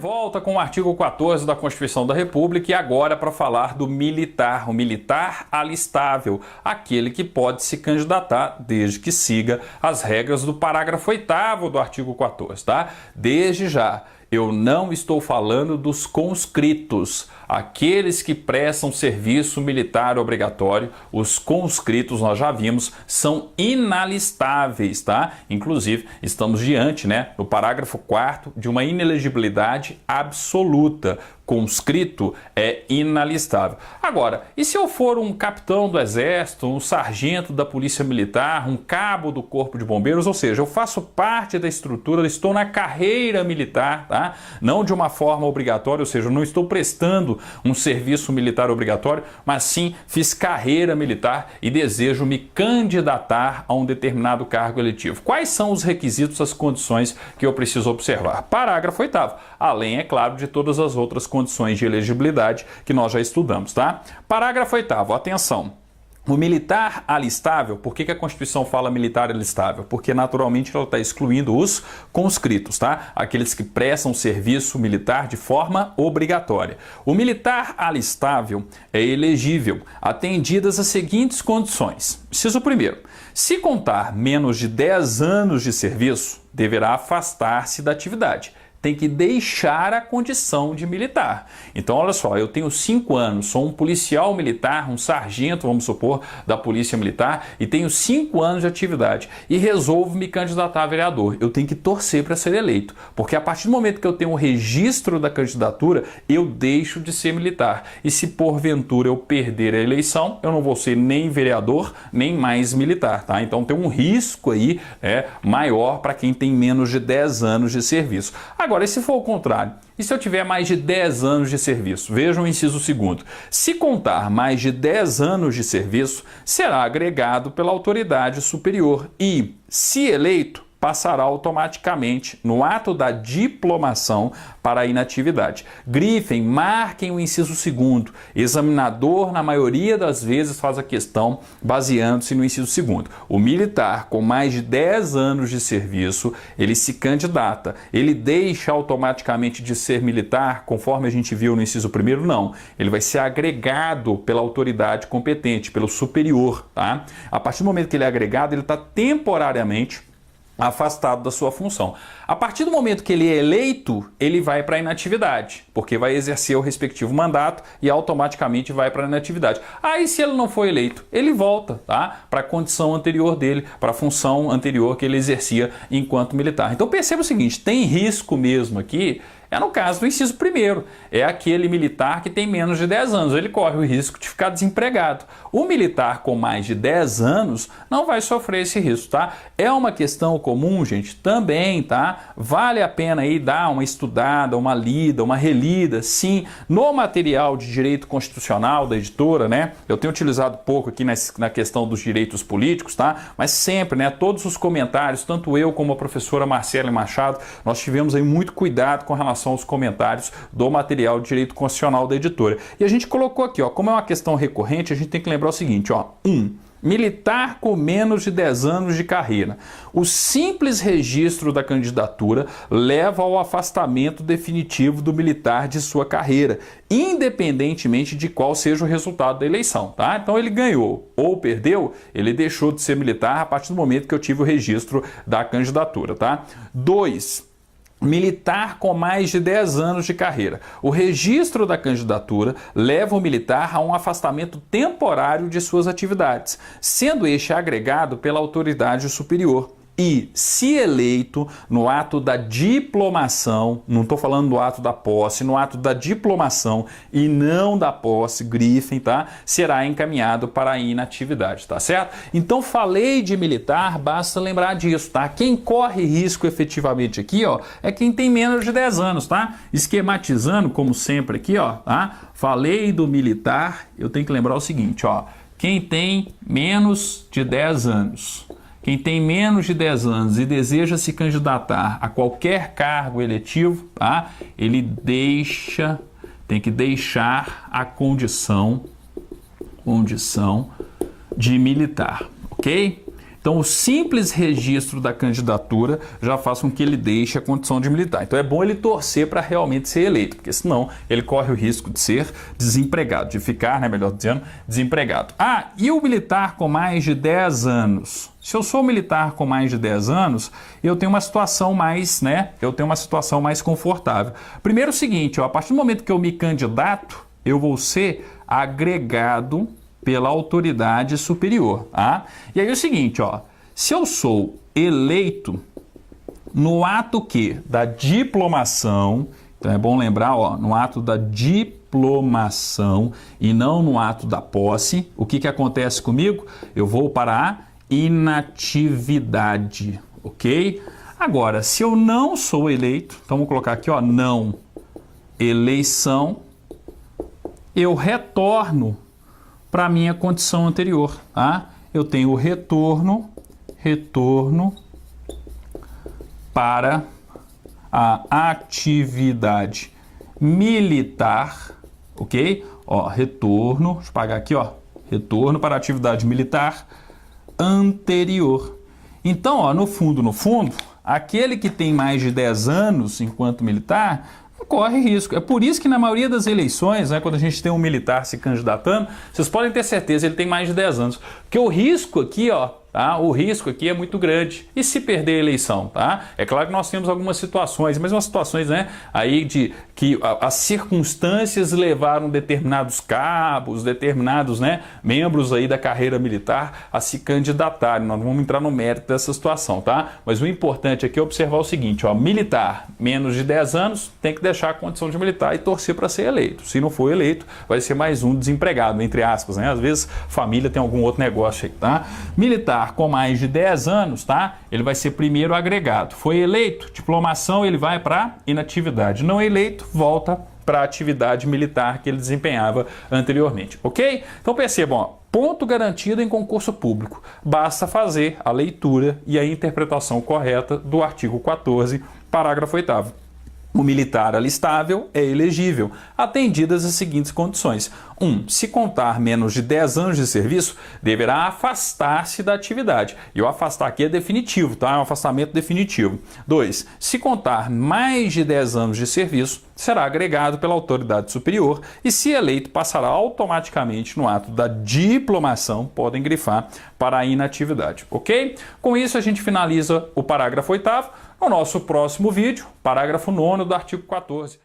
volta com o artigo 14 da Constituição da República e agora para falar do militar, o militar alistável, aquele que pode se candidatar desde que siga as regras do parágrafo 8º do artigo 14, tá? Desde já, eu não estou falando dos conscritos, aqueles que prestam serviço militar obrigatório. Os conscritos, nós já vimos, são inalistáveis, tá? Inclusive, estamos diante, no parágrafo 4º, de uma inelegibilidade absoluta. Conscrito é inalistável. Agora, e se eu for um capitão do Exército, um sargento da Polícia Militar, um cabo do Corpo de Bombeiros, ou seja, eu faço parte da estrutura, estou na carreira militar, tá? Não de uma forma obrigatória, ou seja, eu não estou prestando um serviço militar obrigatório, mas sim fiz carreira militar e desejo me candidatar a um determinado cargo eletivo. Quais são os requisitos, as condições que eu preciso observar? Parágrafo 8º, além, é claro, de todas as outras condições de elegibilidade que nós já estudamos, tá? Parágrafo 8º, atenção. O militar alistável, por que a Constituição fala militar alistável? Porque naturalmente ela está excluindo os conscritos, tá? Aqueles que prestam serviço militar de forma obrigatória. O militar alistável é elegível, atendidas as seguintes condições. Inciso primeiro, se contar menos de 10 anos de serviço, deverá afastar-se da atividade. Tem que deixar a condição de militar. Então, olha só, eu tenho 5 anos, sou um policial militar, um sargento, vamos supor, da Polícia Militar, e tenho 5 anos de atividade e resolvo me candidatar a vereador. Eu tenho que torcer para ser eleito, porque a partir do momento que eu tenho o registro da candidatura, eu deixo de ser militar. E se porventura eu perder a eleição, eu não vou ser nem vereador, nem mais militar, tá? Então tem um risco aí maior para quem tem menos de 10 anos de serviço. Agora, e se for o contrário? E se eu tiver mais de 10 anos de serviço? Vejam o inciso 2º. Se contar mais de 10 anos de serviço, será agregado pela autoridade superior e, se eleito, passará automaticamente no ato da diplomação para a inatividade. Grifem, marquem o inciso 2º. Examinador, na maioria das vezes, faz a questão baseando-se no inciso 2º. O militar com mais de 10 anos de serviço, ele se candidata. Ele deixa automaticamente de ser militar, conforme a gente viu no inciso 1º? Não. Ele vai ser agregado pela autoridade competente, pelo superior, tá? A partir do momento que ele é agregado, ele está temporariamente afastado da sua função. A partir do momento que ele é eleito, ele vai para a inatividade, porque vai exercer o respectivo mandato e automaticamente vai para a inatividade. Aí, se ele não for eleito, ele volta, tá? Para a condição anterior dele, para a função anterior que ele exercia enquanto militar. Então perceba o seguinte, tem risco mesmo aqui. É no caso do inciso 1º, é aquele militar que tem menos de 10 anos, ele corre o risco de ficar desempregado. O militar com mais de 10 anos não vai sofrer esse risco, tá? É uma questão comum, gente, também, tá? Vale a pena aí dar uma estudada, uma lida, uma relida, sim, no material de direito constitucional da editora, Eu tenho utilizado pouco aqui na questão dos direitos políticos, tá? Mas sempre, todos os comentários, tanto eu como a professora Marcela Machado, nós tivemos aí muito cuidado com relação aos comentários do material de direito constitucional da editora. E a gente colocou aqui, como é uma questão recorrente, a gente tem que lembrar o seguinte, 1. Militar com menos de 10 anos de carreira. O simples registro da candidatura leva ao afastamento definitivo do militar de sua carreira, independentemente de qual seja o resultado da eleição, tá? Então ele ganhou ou perdeu, ele deixou de ser militar a partir do momento que eu tive o registro da candidatura, tá? 2. Militar com mais de 10 anos de carreira. O registro da candidatura leva o militar a um afastamento temporário de suas atividades, sendo este agregado pela autoridade superior. E, se eleito, no ato da diplomação, não estou falando do ato da posse, no ato da diplomação e não da posse, grifem, tá? Será encaminhado para a inatividade, tá certo? Então, falei de militar, basta lembrar disso, tá? Quem corre risco efetivamente aqui, é quem tem menos de 10 anos, tá? Esquematizando, como sempre aqui, tá? Falei do militar, eu tenho que lembrar o seguinte, quem tem menos de 10 anos... Quem tem menos de 10 anos e deseja se candidatar a qualquer cargo eletivo, tá? Ele tem que deixar a condição de militar, ok? Então, o simples registro da candidatura já faz com que ele deixe a condição de militar. Então, é bom ele torcer para realmente ser eleito, porque senão ele corre o risco de ser desempregado, de ficar, né, melhor dizendo, desempregado. Ah, e o militar com mais de 10 anos? Se eu sou militar com mais de 10 anos, eu tenho uma situação mais, confortável. Primeiro o seguinte, ó, a partir do momento que eu me candidato, eu vou ser agregado pela autoridade superior, tá? E aí é o seguinte, ó, se eu sou eleito no ato da diplomação, então é bom lembrar, ó, no ato da diplomação e não no ato da posse, o que acontece comigo? Eu vou para a inatividade, ok? Agora, se eu não sou eleito, então vamos colocar aqui, ó, não eleição, eu retorno para a minha condição anterior, tá? Eu tenho o retorno para a atividade militar, ok? Ó, retorno, deixa eu pagar aqui, ó, retorno para a atividade militar anterior. Então, ó, no fundo, aquele que tem mais de 10 anos enquanto militar corre risco. É por isso que na maioria das eleições, né, quando a gente tem um militar se candidatando, vocês podem ter certeza, ele tem mais de 10 anos. Porque o risco aqui, ó, tá? O risco aqui é muito grande. E se perder a eleição, tá? É claro que nós temos algumas situações, mas umas situações, né, aí de que as circunstâncias levaram determinados cabos, determinados, né, membros aí da carreira militar a se candidatarem. Nós vamos entrar no mérito dessa situação, tá? Mas o importante aqui é observar o seguinte, ó, militar menos de 10 anos tem que deixar a condição de militar e torcer para ser eleito. Se não for eleito, vai ser mais um desempregado, entre aspas, né? Às vezes família tem algum outro negócio aí, tá? Militar com mais de 10 anos, tá? Ele vai ser primeiro agregado. Foi eleito, diplomação, ele vai para inatividade. Não eleito, volta para a atividade militar que ele desempenhava anteriormente, ok? Então percebam, ó, ponto garantido em concurso público. Basta fazer a leitura e a interpretação correta do artigo 14, parágrafo 8º. O militar alistável é elegível, atendidas as seguintes condições. 1. Se contar menos de 10 anos de serviço, deverá afastar-se da atividade. E o afastar aqui é definitivo, tá? É um afastamento definitivo. 2. Se contar mais de 10 anos de serviço, será agregado pela autoridade superior e, se eleito, passará automaticamente no ato da diplomação, podem grifar, para a inatividade, ok? Com isso, a gente finaliza o parágrafo 8º. No nosso próximo vídeo, parágrafo 9º do artigo 14.